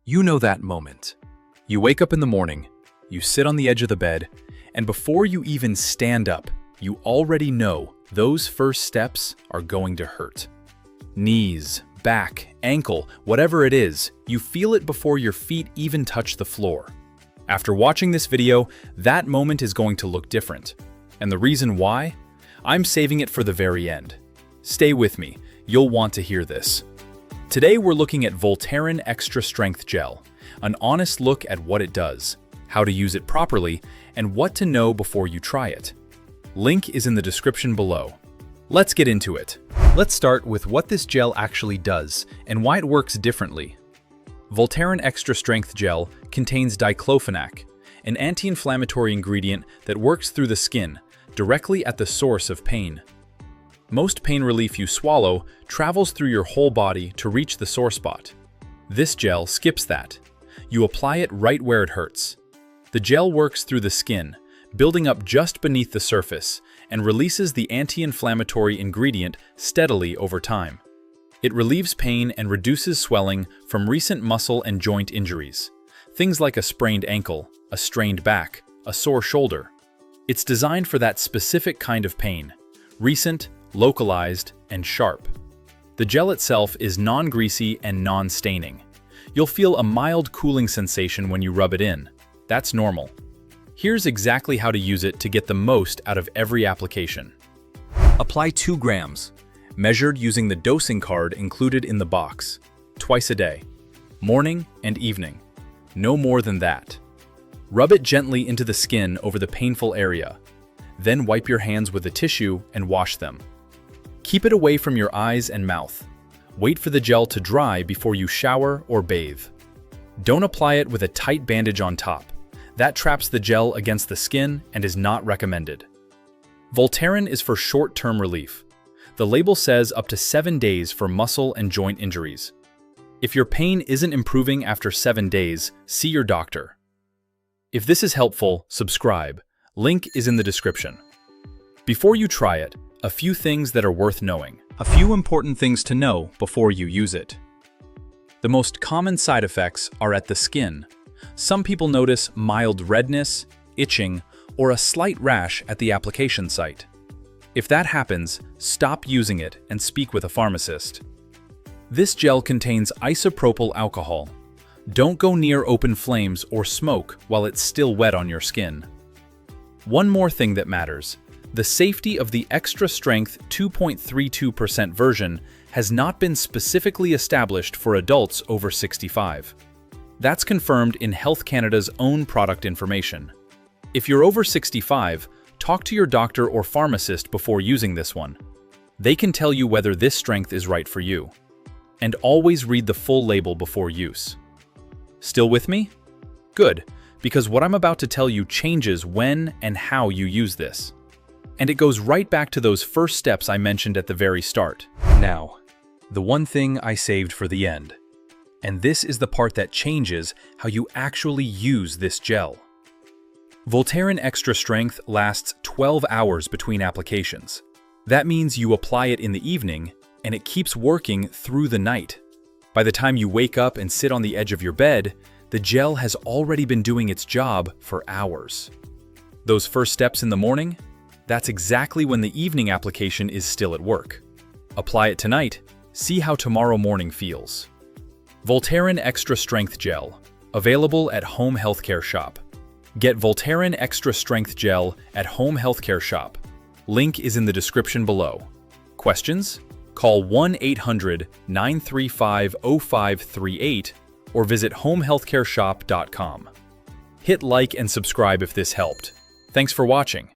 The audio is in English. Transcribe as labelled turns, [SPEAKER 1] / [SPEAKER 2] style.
[SPEAKER 1] You know that moment. You wake up in the morning, you sit on the edge of the bed, and before you even stand up, you already know those first steps are going to hurt. Knees, back, ankle, whatever it is, you feel it before your feet even touch the floor. After watching this video, that moment is going to look different. And the reason why? I'm saving it for the very end. Stay with me, you'll want to hear this. Today we're looking at Voltaren Extra Strength Gel, an honest look at what it does, how to use it properly, and what to know before you try it. Link is in the description below. Let's get into it. Let's start with what this gel actually does and why it works differently. Voltaren Extra Strength Gel contains diclofenac, an anti-inflammatory ingredient that works through the skin, directly at the source of pain. Most pain relief you swallow travels through your whole body to reach the sore spot. This gel skips that. You apply it right where it hurts. The gel works through the skin, building up just beneath the surface, and releases the anti-inflammatory ingredient steadily over time. It relieves pain and reduces swelling from recent muscle and joint injuries, things like a sprained ankle, a strained back, a sore shoulder. It's designed for that specific kind of pain, recent, localized, and sharp. The gel itself is non-greasy and non-staining. You'll feel a mild cooling sensation when you rub it in. That's normal. Here's exactly how to use it to get the most out of every application. Apply 2 grams, measured using the dosing card included in the box, twice a day, morning and evening. No more than that. Rub it gently into the skin over the painful area. Then wipe your hands with a tissue and wash them. Keep it away from your eyes and mouth. Wait for the gel to dry before you shower or bathe. Don't apply it with a tight bandage on top. That traps the gel against the skin and is not recommended. Voltaren is for short-term relief. The label says up to 7 days for muscle and joint injuries. If your pain isn't improving after 7 days, see your doctor. If this is helpful, subscribe. Link is in the description. Before you try it, a few things that are worth knowing. A few important things to know before you use it. The most common side effects are at the skin. Some people notice mild redness, itching, or a slight rash at the application site. If that happens, stop using it and speak with a pharmacist. This gel contains isopropyl alcohol. Don't go near open flames or smoke while it's still wet on your skin. One more thing that matters. The safety of the extra strength 2.32% version has not been specifically established for adults over 65. That's confirmed in Health Canada's own product information. If you're over 65, talk to your doctor or pharmacist before using this one. They can tell you whether this strength is right for you. And always read the full label before use. Still with me? Good, because what I'm about to tell you changes when and how you use this. And it goes right back to those first steps I mentioned at the very start. Now, the one thing I saved for the end. And this is the part that changes how you actually use this gel. Voltaren Extra Strength lasts 12 hours between applications. That means you apply it in the evening, and it keeps working through the night. By the time you wake up and sit on the edge of your bed, the gel has already been doing its job for hours. Those first steps in the morning? That's exactly when the evening application is still at work. Apply it tonight, see how tomorrow morning feels. Voltaren Extra Strength Gel, available at Home Healthcare Shop. Get Voltaren Extra Strength Gel at Home Healthcare Shop. Link is in the description below. Questions? Call 1-800-935-0538 or visit homehealthcareshop.com. Hit like and subscribe if this helped. Thanks for watching.